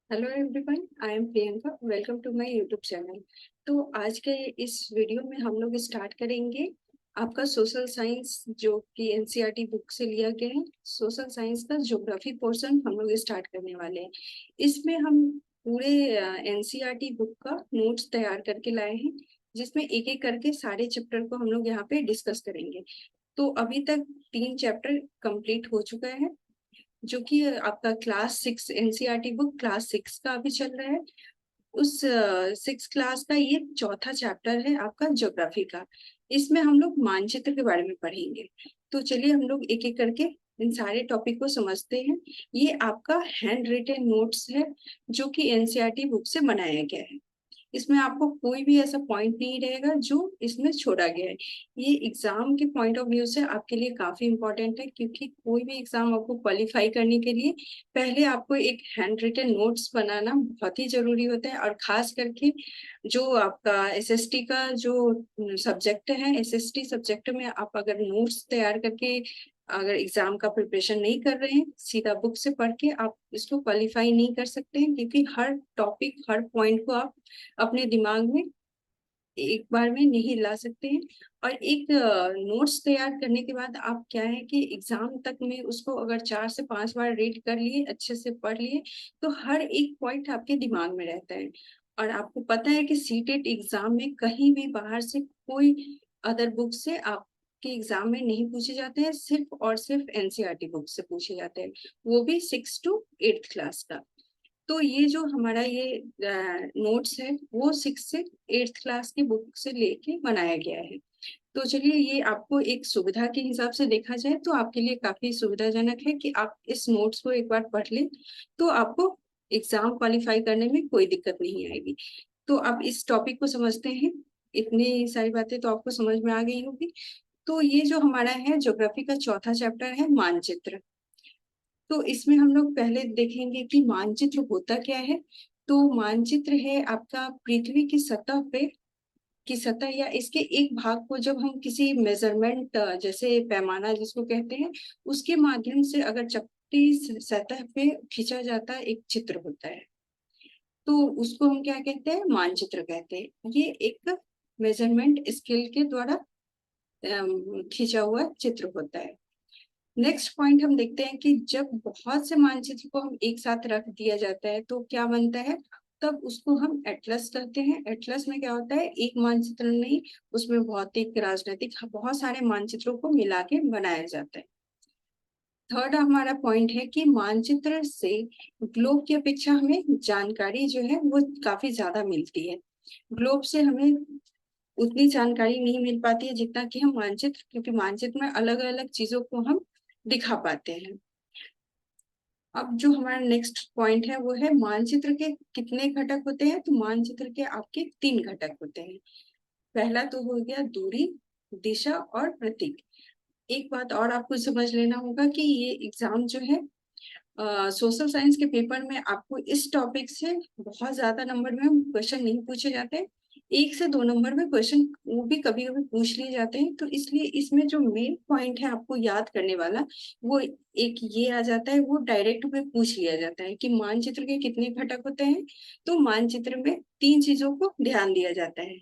Hello everyone, I am Priyanka. Welcome to my YouTube channel. तो आज के इस वीडियो में हम लोग स्टार्ट करेंगे आपका सोशल साइंस, जो कि एनसीईआरटी बुक से लिया गया है। सोशल साइंस का ज्योग्राफी पोर्शन हम लोग स्टार्ट करने वाले हैं। इसमें हम पूरे एनसीईआरटी बुक का नोट्स तैयार करके लाए हैं, जिसमें एक एक करके सारे चैप्टर को हम लोग यहाँ पे डिस्कस करेंगे। तो अभी तक 3 चैप्टर कंप्लीट हो चुका है, जो कि आपका क्लास 6 एनसीईआरटी बुक क्लास 6 का अभी चल रहा है। उस 6 क्लास का ये चौथा चैप्टर है आपका ज्योग्राफी का। इसमें हम लोग मानचित्र के बारे में पढ़ेंगे। तो चलिए हम लोग एक एक करके इन सारे टॉपिक को समझते हैं। ये आपका हैंड रिटन नोट्स है, जो कि एनसीईआरटी बुक से बनाया गया है। इसमें आपको कोई भी ऐसा पॉइंट नहीं रहेगा जो इसमें छोड़ा गया है। ये एग्जाम के पॉइंट ऑफ व्यू से आपके लिए काफी इंपॉर्टेंट है, क्योंकि कोई भी एग्जाम आपको क्वालिफाई करने के लिए पहले आपको एक हैंड रिटन नोट्स बनाना बहुत ही जरूरी होता है। और खास करके जो आपका एसएसटी का जो सब्जेक्ट है, एसएसटी सब्जेक्ट में आप अगर नोट्स तैयार करके अगर एग्जाम का प्रिपरेशन नहीं कर रहे हैं, सीधा बुक से पढ़ के आप इसको क्वालिफाई नहीं कर सकते हैं, क्योंकि हर टॉपिक हर पॉइंट को आप अपने दिमाग में एक बार में नहीं ला सकते हैं। और एक नोट्स तैयार करने के बाद आप क्या है कि एग्जाम तक में उसको अगर 4 से 5 बार रीड कर लिए, अच्छे से पढ़ लिए, तो हर एक पॉइंट आपके दिमाग में रहता है। और आपको पता है कि सीटेट एग्जाम में कहीं भी बाहर से कोई अदर बुक से आपके एग्जाम में नहीं पूछे जाते हैं, सिर्फ और सिर्फ एनसीईआरटी बुक से पूछे जाते हैं, वो भी 6 to 8 क्लास का। तो ये जो हमारा ये नोट्स है, वो 6 से 8 क्लास की बुक से लेके बनाया गया है। तो चलिए, ये आपको एक सुविधा के हिसाब से देखा जाए तो आपके लिए काफी सुविधाजनक है कि आप इस नोट्स को एक बार पढ़ लें, तो आपको एग्जाम क्वालिफाई करने में कोई दिक्कत नहीं आएगी। तो अब इस टॉपिक को समझते हैं। इतनी सारी बातें तो आपको समझ में आ गई होगी। तो ये जो हमारा है ज्योग्राफी का चौथा चैप्टर है मानचित्र। तो इसमें हम लोग पहले देखेंगे कि मानचित्र होता क्या है। तो मानचित्र है आपका पृथ्वी की सतह पे की सतह या इसके एक भाग को जब हम किसी मेजरमेंट, जैसे पैमाना जिसको कहते हैं, उसके माध्यम से अगर चपटी सतह पे खींचा जाता एक चित्र होता है, तो उसको हम क्या कहते हैं, मानचित्र कहते हैं। ये एक मेजरमेंट स्केल के द्वारा खींचा हुआ चित्र होता है। नेक्स्ट पॉइंट हम देखते हैं कि जब बहुत से मानचित्र को हम एक साथ रख दिया जाता है तो क्या बनता है, तब उसको हम एटलस कहते हैं। एटलस में क्या होता है, एक मानचित्र नहीं, उसमें भौतिक, राजनीतिक, बहुत सारे मानचित्रों को मिला के बनाया जाता है। थर्ड हमारा पॉइंट है कि मानचित्र से ग्लोब की अपेक्षा हमें जानकारी जो है वो काफी ज्यादा मिलती है। ग्लोब से हमें उतनी जानकारी नहीं मिल पाती है जितना कि हम मानचित्र, क्योंकि मानचित्र में अलग अलग चीजों को हम दिखा पाते हैं। अब जो हमारा नेक्स्ट पॉइंट है वो है मानचित्र के कितने घटक होते हैं। तो मानचित्र के आपके 3 घटक होते हैं। पहला तो हो गया दूरी, दिशा और प्रतीक। एक बात और आपको समझ लेना होगा कि ये एग्जाम जो है, सोशल साइंस के पेपर में आपको इस टॉपिक से बहुत ज्यादा नंबर में क्वेश्चन नहीं पूछे जाते। 1 से 2 नंबर में क्वेश्चन वो भी कभी कभी पूछ लिए जाते हैं। तो इसलिए इसमें जो मेन पॉइंट है आपको याद करने वाला, वो एक ये आ जाता है, वो डायरेक्ट में पूछ लिया जाता है कि मानचित्र के कितने घटक होते हैं। तो मानचित्र में 3 चीजों को ध्यान दिया जाता है।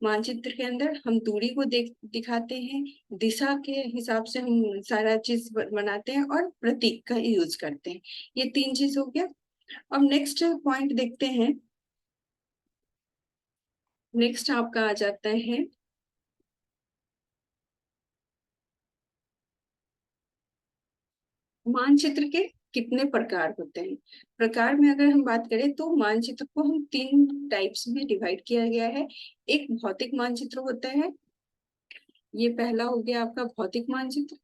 मानचित्र के अंदर हम दूरी को दिखाते हैं, दिशा के हिसाब से हम सारा चीज बनाते हैं, और प्रतीक का यूज करते हैं। ये 3 चीज हो गया। अब नेक्स्ट पॉइंट देखते हैं। नेक्स्ट आपका आ जाता है मानचित्र के कितने प्रकार होते हैं। प्रकार में अगर हम बात करें तो मानचित्र को हम 3 टाइप्स में डिवाइड किया गया है। एक भौतिक मानचित्र होता है। ये पहला हो गया आपका भौतिक मानचित्र,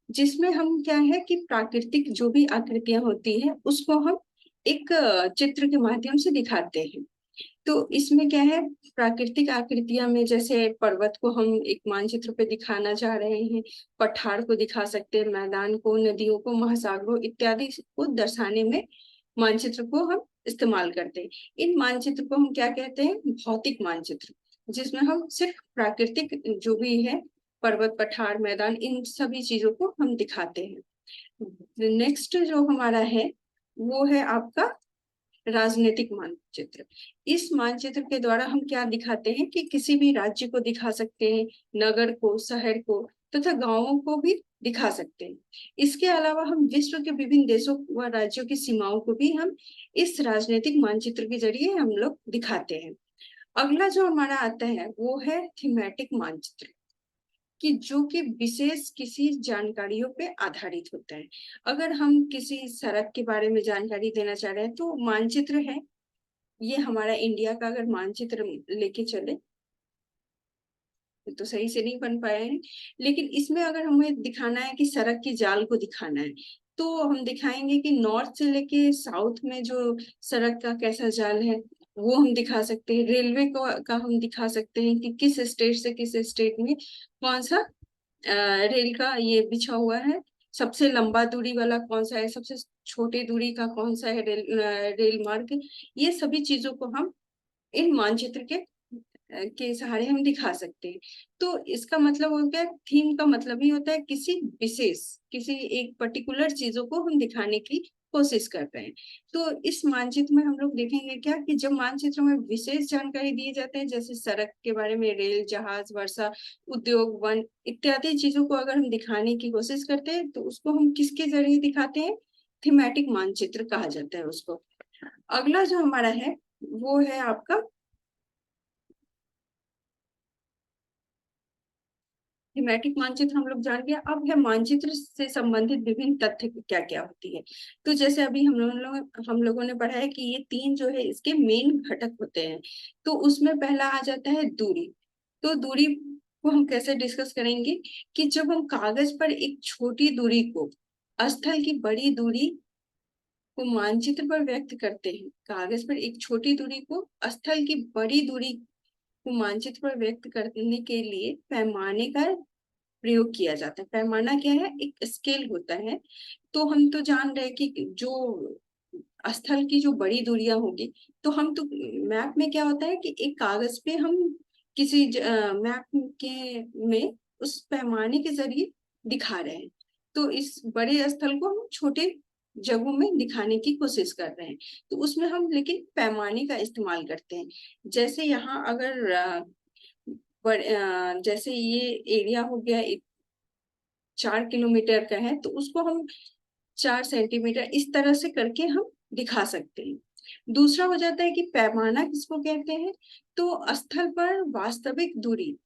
जिसमें हम क्या है कि प्राकृतिक जो भी आकृतियां होती हैं उसको हम एक चित्र के माध्यम से दिखाते हैं। तो इसमें क्या है, प्राकृतिक आकृतियां में जैसे पर्वत को हम एक मानचित्र पे दिखाना चाह रहे हैं, पठार को दिखा सकते हैं, मैदान को, नदियों को, महासागरों इत्यादि को दर्शाने में मानचित्र को हम इस्तेमाल करते हैं। इन मानचित्र को हम क्या कहते हैं, भौतिक मानचित्र, जिसमें हम सिर्फ प्राकृतिक जो भी है, पर्वत, पठार, मैदान, इन सभी चीजों को हम दिखाते हैं। नेक्स्ट जो हमारा है वो है आपका राजनीतिक मानचित्र। इस मानचित्र के द्वारा हम क्या दिखाते हैं कि किसी भी राज्य को दिखा सकते हैं, नगर को, शहर को तथा गांवों को भी दिखा सकते हैं। इसके अलावा हम विश्व के विभिन्न देशों व राज्यों की सीमाओं को भी हम इस राजनीतिक मानचित्र के जरिए हम लोग दिखाते हैं। अगला जो हमारा आता है वो है थीमेटिक मानचित्र, कि जो कि विशेष किसी जानकारियों पे आधारित होता है। अगर हम किसी सड़क के बारे में जानकारी देना चाह रहे हैं तो मानचित्र है, ये हमारा इंडिया का अगर मानचित्र लेके चले तो सही से नहीं बन पाया है, लेकिन इसमें अगर हमें दिखाना है कि सड़क की जाल को दिखाना है तो हम दिखाएंगे कि नॉर्थ से लेके साउथ में जो सड़क का कैसा जाल है वो हम दिखा सकते हैं। रेलवे का हम दिखा सकते हैं कि किस स्टेट से किस स्टेट में कौन सा रेल का ये बिछा हुआ है, सबसे लंबा दूरी वाला कौन सा है, सबसे छोटे दूरी का कौन सा है रेल मार्ग। ये सभी चीजों को हम इन मानचित्र के सहारे हम दिखा सकते हैं। तो इसका मतलब हो गया, थीम का मतलब ही होता है किसी विशेष, किसी एक पर्टिकुलर चीजों को हम दिखाने की कोशिश कर रहे हैं। तो इस मानचित्र में हम लोग देखेंगे क्या कि जब मानचित्र में विशेष जानकारी दिए जाते हैं, जैसे सड़क के बारे में, रेल, जहाज, वर्षा, उद्योग, वन इत्यादि चीजों को अगर हम दिखाने की कोशिश करते हैं तो उसको हम किसके जरिए दिखाते हैं? थीमेटिक मानचित्र कहा जाता है उसको। अगला जो हमारा है वो है आपका थीमेटिक मानचित्र, हम लोग जान गए। अब है मानचित्र से संबंधित विभिन्न तथ्य क्या क्या होती है। तो जैसे अभी हम लोगों ने पढ़ा है कि ये तीन जो है इसके मेन घटक होते हैं। तो उसमें पहला आ जाता है दूरी। तो दूरी को हम कैसे डिस्कस करेंगे कि जब हम कागज पर एक छोटी दूरी को स्थल की बड़ी दूरी को मानचित्र पर व्यक्त करते हैं, कागज पर एक छोटी दूरी को स्थल की बड़ी दूरी को मानचित्र पर व्यक्त करने के लिए पैमाने का प्रयोग किया जाता है। पैमाना क्या है? एक स्केल होता है। तो हम तो जान रहे हैं कि जो स्थल की जो बड़ी दूरियां होगी, तो हम तो मैप में क्या होता है कि एक कागज पे हम किसी मैप के में उस पैमाने के जरिए दिखा रहे हैं। तो इस बड़े स्थल को हम छोटे जगहों में दिखाने की कोशिश कर रहे हैं। तो उसमें हम लेकिन पैमाने का इस्तेमाल करते हैं। जैसे यहाँ अगर जैसे ये एरिया हो गया 4 किलोमीटर का है, तो उसको हम 4 सेंटीमीटर इस तरह से करके हम दिखा सकते हैं। दूसरा हो जाता है कि पैमाना किसको कहते हैं? तो स्थल पर वास्तविक दूरी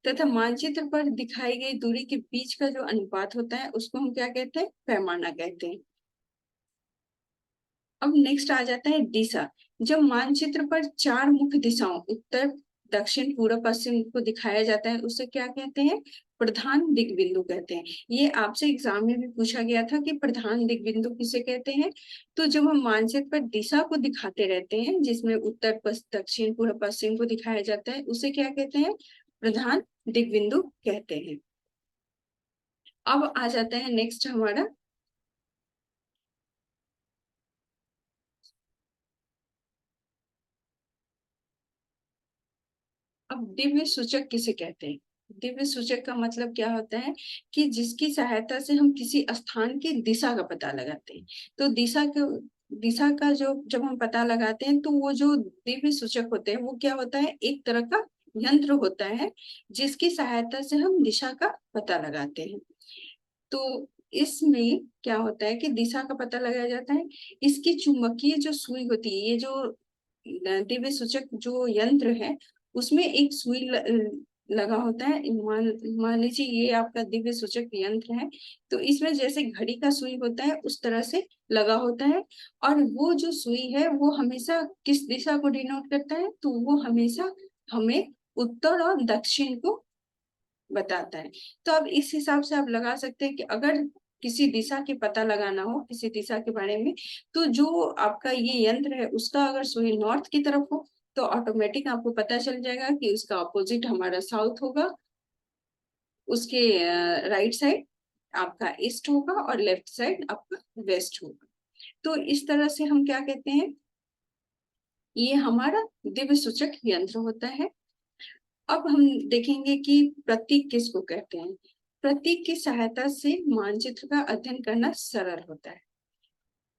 तथा मानचित्र पर दिखाई गई दूरी के बीच का जो अनुपात होता है उसको हम क्या कहते हैं? पैमाना कहते हैं। अब नेक्स्ट आ जाता है दिशा। जब मानचित्र पर चार मुख्य दिशाओं उत्तर, दक्षिण, पूर्व, पश्चिम को दिखाया जाता है उसे क्या कहते हैं? प्रधान दिग्बिंदु कहते हैं। ये आपसे एग्जाम में भी पूछा गया था कि प्रधान दिग्बिंदु किसे कहते हैं। तो जब हम मानचित्र पर दिशा को दिखाते रहते हैं जिसमें उत्तर, दक्षिण, पूर्व, पश्चिम को दिखाया जाता है उसे क्या कहते हैं? प्रधान दिग्बिंदु कहते हैं। अब आ जाता है नेक्स्ट हमारा, अब दिव्य सूचक किसे कहते हैं? दिव्य सूचक का मतलब क्या होता है कि जिसकी सहायता से हम किसी स्थान की दिशा का पता लगाते हैं। तो दिशा का जो जब हम पता लगाते हैं तो वो जो दिव्य सूचक होते हैं वो क्या होता है? एक तरह का यंत्र होता है जिसकी सहायता से हम दिशा का पता लगाते हैं। तो इसमें क्या होता है कि दिशा का पता लगाया जाता है। इसकी चुंबकीय जो सुई होती है, ये जो दिव्य सूचक जो यंत्र है उसमें एक सुई लगा होता है। मान लीजिए ये आपका दिव्य सूचक यंत्र है, तो इसमें जैसे घड़ी का सुई होता है उस तरह से लगा होता है। और वो जो सुई है वो हमेशा किस दिशा को डिनोट करता है? तो वो हमेशा हमें उत्तर और दक्षिण को बताता है। तो अब इस हिसाब से आप लगा सकते हैं कि अगर किसी दिशा के पता लगाना हो, किसी दिशा के बारे में, तो जो आपका ये यंत्र है उसका अगर सुई नॉर्थ की तरफ हो तो ऑटोमेटिक आपको पता चल जाएगा कि उसका ऑपोजिट हमारा साउथ होगा, उसके राइट साइड आपका ईस्ट होगा और लेफ्ट साइड आपका वेस्ट होगा। तो इस तरह से हम क्या कहते हैं, ये हमारा दिव्य सूचक यंत्र होता है। अब हम देखेंगे कि प्रतीक किसको कहते हैं। प्रतीक की सहायता से मानचित्र का अध्ययन करना सरल होता है।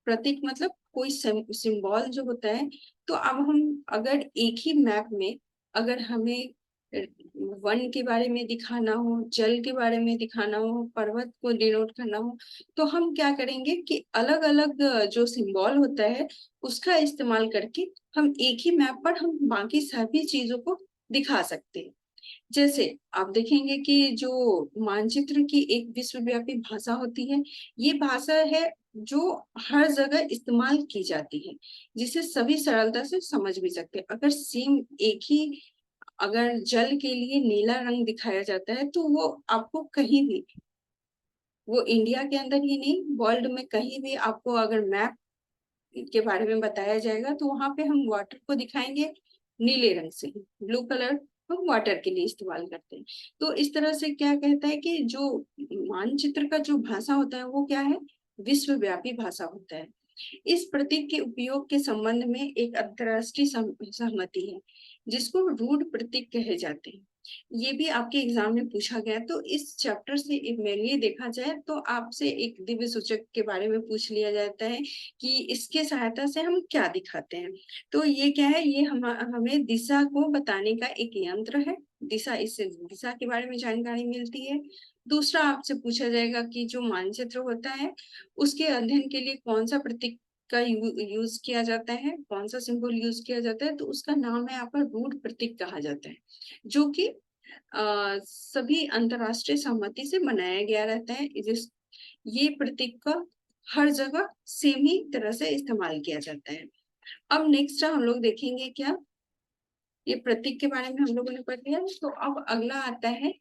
प्रतीक मतलब कोई सिंबल जो होता है, तो अब हम अगर एक ही मैप में अगर हमें वन के बारे में दिखाना हो, जल के बारे में दिखाना हो, पर्वत को डिनोट करना हो, तो हम क्या करेंगे कि अलग अलग जो सिंबल होता है उसका इस्तेमाल करके हम एक ही मैप पर हम बाकी सभी चीजों को दिखा सकते हैं। जैसे आप देखेंगे कि जो मानचित्र की एक विश्वव्यापी भाषा होती है, ये भाषा है जो हर जगह इस्तेमाल की जाती है, जिसे सभी सरलता से समझ भी सकते हैं। अगर सेम एक ही अगर जल के लिए नीला रंग दिखाया जाता है, तो वो आपको कहीं भी, वो इंडिया के अंदर ही नहीं, वर्ल्ड में कहीं भी आपको अगर मैप के बारे में बताया जाएगा, तो वहां पे हम वाटर को दिखाएंगे नीले रंग से। ब्लू कलर हम वाटर के लिए इस्तेमाल करते हैं। तो इस तरह से क्या कहता है कि जो मानचित्र का जो भाषा होता है वो क्या है, विश्वव्यापी भाषा होता है। इस प्रतीक के उपयोग के संबंध में एक अंतरराष्ट्रीय सहमति है, जिसको रूढ़ प्रतीक कहे जाते हैं। ये भी आपके एग्जाम में पूछा गया। तो इस चैप्टर से मेनली देखा जाए तो आपसे एक दिव्य सूचक के बारे में पूछ लिया जाता है कि इसके सहायता से हम क्या दिखाते हैं। तो ये क्या है, ये हमें दिशा को बताने का एक यंत्र है। दिशा, इससे दिशा के बारे में जानकारी मिलती है। दूसरा आपसे पूछा जाएगा कि जो मानचित्र होता है उसके अध्ययन के लिए कौन सा प्रतीक का यूज किया जाता है, कौन सा सिंबल यूज किया जाता है, तो उसका नाम है आपका रूढ़ प्रतीक कहा जाता है, जो कि सभी अंतरराष्ट्रीय सहमति से बनाया गया रहता है। जिस ये प्रतीक का हर जगह सेम ही तरह से इस्तेमाल किया जाता है। अब नेक्स्ट हम लोग देखेंगे क्या, ये प्रतीक के बारे में हम लोगों ने पढ़ लिया। तो अब अगला आता है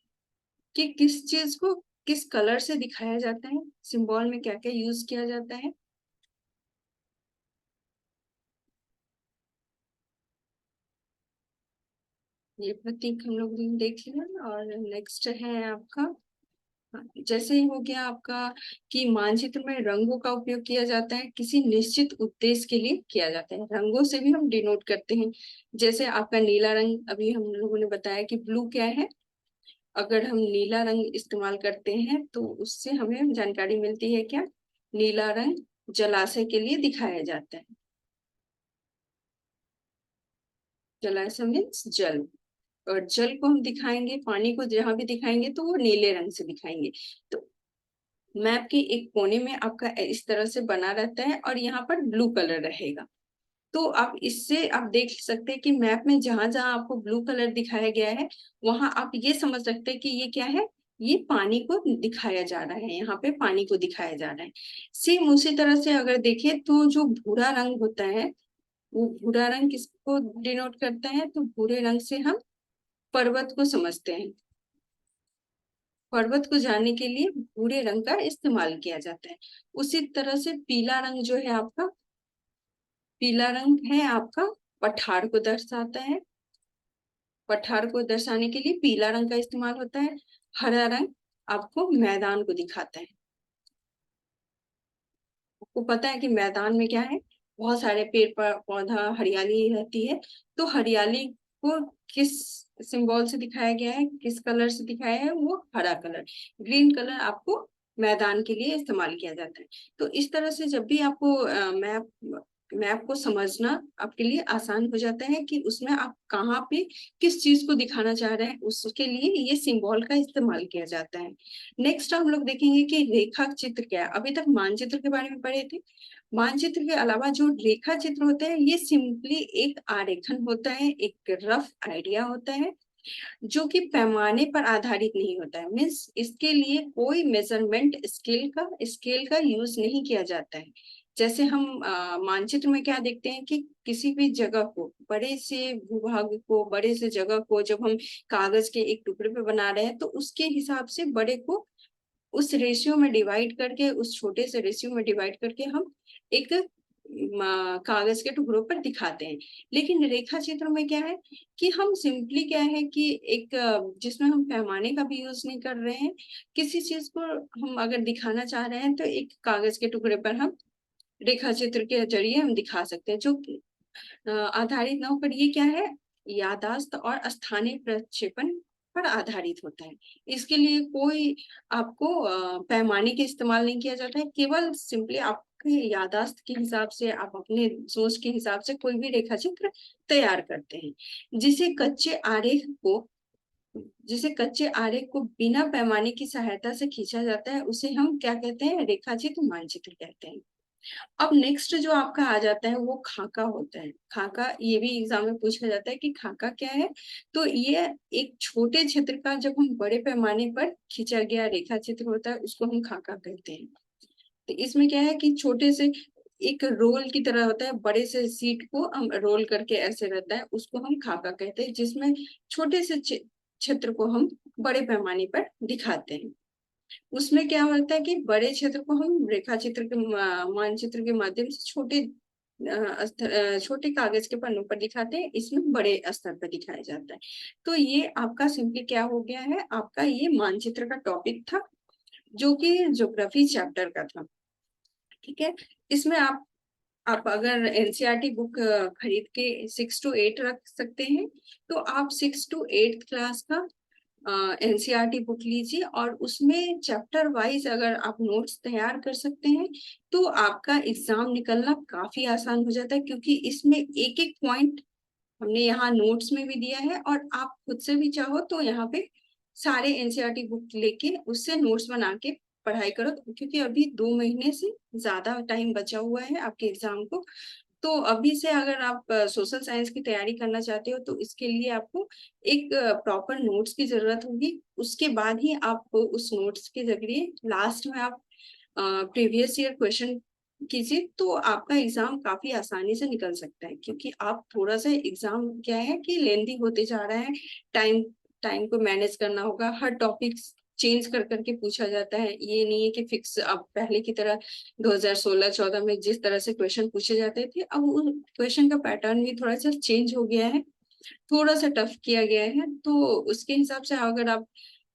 कि किस चीज को किस कलर से दिखाया जाता है, सिंबल में क्या क्या यूज किया जाता है। ये प्रतीक हम लोग ने देख लिया। और नेक्स्ट है आपका, जैसे ही हो गया आपका कि मानचित्र में रंगों का उपयोग किया जाता है, किसी निश्चित उद्देश्य के लिए किया जाता है। रंगों से भी हम डिनोट करते हैं। जैसे आपका नीला रंग, अभी हम लोगों ने बताया कि ब्लू क्या है, अगर हम नीला रंग इस्तेमाल करते हैं तो उससे हमें जानकारी मिलती है क्या, नीला रंग जलाशय के लिए दिखाया जाता है। जलाशय मीन्स जल, और जल को हम दिखाएंगे, पानी को जहां भी दिखाएंगे तो वो नीले रंग से दिखाएंगे। तो मैप के एक कोने में आपका इस तरह से बना रहता है और यहाँ पर ब्लू कलर रहेगा। तो आप इससे आप देख सकते हैं कि मैप में जहां जहां आपको ब्लू कलर दिखाया गया है, वहां आप ये समझ सकते हैं कि ये क्या है, ये पानी को दिखाया जा रहा है, यहाँ पे पानी को दिखाया जा रहा है। सेम उसी तरह से अगर देखें तो जो भूरा रंग होता है, वो भूरा रंग किसको डिनोट करता है, तो भूरे रंग से हम पर्वत को समझते हैं। पर्वत को जानने के लिए भूरे रंग का इस्तेमाल किया जाता है। उसी तरह से पीला रंग जो है आपका, पीला रंग है आपका पठार को दर्शाता है। पठार को दर्शाने के लिए पीला रंग का इस्तेमाल होता है। हरा रंग आपको मैदान को दिखाता है। आपको पता है कि मैदान में क्या है, बहुत सारे पेड़ पौधा हरियाली रहती है। तो हरियाली को किस सिंबल से दिखाया गया है, किस कलर से दिखाया है, वो हरा कलर, ग्रीन कलर आपको मैदान के लिए इस्तेमाल किया जाता है। तो इस तरह से जब भी आपको मैप मैप को समझना आपके लिए आसान हो जाता है कि उसमें आप कहाँ पे किस चीज को दिखाना चाह रहे हैं, उसके लिए ये सिंबल का इस्तेमाल किया जाता है। नेक्स्ट हम लोग देखेंगे कि रेखा चित्र क्या है। अभी तक मानचित्र के बारे में पढ़े थे। मानचित्र के अलावा जो रेखा चित्र होता है, ये सिंपली एक आरेखन होता है, एक रफ आइडिया होता है, जो कि पैमाने पर आधारित नहीं होता है। मीन्स इसके लिए कोई मेजरमेंट स्केल का यूज नहीं किया जाता है। जैसे हम मानचित्र में क्या देखते हैं कि किसी भी जगह को, बड़े से भूभाग को, बड़े से जगह को जब हम कागज के एक टुकड़े पे बना रहे हैं, तो उसके हिसाब से बड़े को उस रेशियो में डिवाइड करके, उस छोटे से रेशियो में डिवाइड करके हम एक कागज के टुकड़ों पर दिखाते हैं। लेकिन रेखा चित्र में क्या है कि हम सिंपली क्या है कि एक जिसमें हम पैमाने का भी यूज नहीं कर रहे हैं, किसी चीज को हम अगर दिखाना चाह रहे हैं तो एक कागज के टुकड़े पर हम रेखा चित्र के जरिए हम दिखा सकते हैं, जो आधारित न होकर ये क्या है, याददाश्त और स्थानीय प्रक्षेपण पर आधारित होता है। इसके लिए कोई आपको पैमाने के इस्तेमाल नहीं किया जाता है, केवल सिंपली आप आपके यादाश्त के हिसाब से, आप अपने सोच के हिसाब से कोई भी रेखा चित्र तैयार करते हैं। जिसे कच्चे आरेख को बिना पैमाने की सहायता से खींचा जाता है, उसे हम क्या कहते हैं? रेखाचित्र मानचित्र कहते हैं। अब नेक्स्ट जो आपका आ जाता है वो खाका होता है। खाका, ये भी एग्जाम में पूछा जाता है कि खाका क्या है। तो ये एक छोटे क्षेत्र का जब हम बड़े पैमाने पर खींचा गया रेखा चित्र होता है, उसको हम खाका कहते हैं। तो इसमें क्या है कि छोटे से एक रोल की तरह होता है, बड़े से सीट को हम रोल करके ऐसे रहता है, उसको हम खाका कहते हैं, जिसमें छोटे से क्षेत्र को हम बड़े पैमाने पर दिखाते हैं। उसमें क्या होता है कि बड़े क्षेत्र को हम रेखा चित्र के मानचित्र के माध्यम से छोटे कागज के पन्नों पर दिखाते हैं, इसमें बड़े स्तर पर दिखाया जाता है। तो ये आपका सिंपली क्या हो गया है, आपका ये मानचित्र का टॉपिक था, जो कि ज्योग्राफी चैप्टर का था। ठीक है, इसमें आप अगर एनसीईआरटी बुक खरीद के 6 to 8 रख सकते हैं, तो आप 6 to 8 क्लास का एनसीईआरटी बुक लीजिए, और उसमें चैप्टर वाइज अगर आप नोट्स तैयार कर सकते हैं, तो आपका एग्जाम निकलना काफी आसान हो जाता है, क्योंकि इसमें एक एक पॉइंट हमने यहाँ नोट्स में भी दिया है, और आप खुद से भी चाहो तो यहाँ पे सारे एनसीईआरटी बुक लेके उससे नोट्स बना के पढ़ाई करो, क्योंकि अभी 2 महीने से ज्यादा टाइम बचा हुआ है आपके एग्जाम को। तो अभी से अगर आप सोशल साइंस की तैयारी करना चाहते हो, तो इसके लिए आपको एक प्रॉपर नोट्स की जरूरत होगी। उसके बाद ही आप उस नोट्स के जरिए लास्ट में आप प्रीवियस ईयर क्वेश्चन कीजिए, तो आपका एग्जाम काफी आसानी से निकल सकता है। क्योंकि आप थोड़ा सा एग्जाम क्या है कि लेंदी होते जा रहा है, टाइम टाइम को मैनेज करना होगा, हर टॉपिक चेंज कर करके पूछा जाता है। ये नहीं है कि फिक्स, अब पहले की तरह 2016-14 में जिस तरह से क्वेश्चन पूछे जाते थे, अब उन क्वेश्चन का पैटर्न भी थोड़ा सा चेंज हो गया है, थोड़ा सा टफ किया गया है। तो उसके हिसाब से अगर आप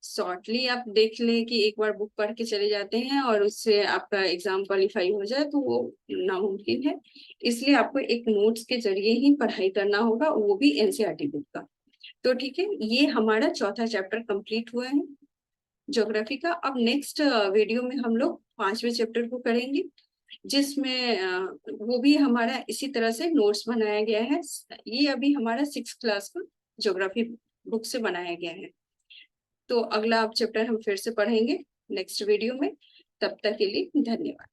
शॉर्टली आप देख लें कि एक बार बुक पढ़ के चले जाते हैं और उससे आपका एग्जाम क्वालिफाई हो जाए, तो वो नामुमकिन है। इसलिए आपको एक नोट्स के जरिए ही पढ़ाई करना होगा, वो भी एनसीईआरटी बुक का। तो ठीक है, ये हमारा चौथा चैप्टर कंप्लीट हुआ है ज्योग्राफी का। अब नेक्स्ट वीडियो में हम लोग 5वें चैप्टर को करेंगे, जिसमें वो भी हमारा इसी तरह से नोट्स बनाया गया है। ये अभी हमारा 6 क्लास का ज्योग्राफी बुक से बनाया गया है। तो अगला आप चैप्टर हम फिर से पढ़ेंगे नेक्स्ट वीडियो में। तब तक के लिए धन्यवाद।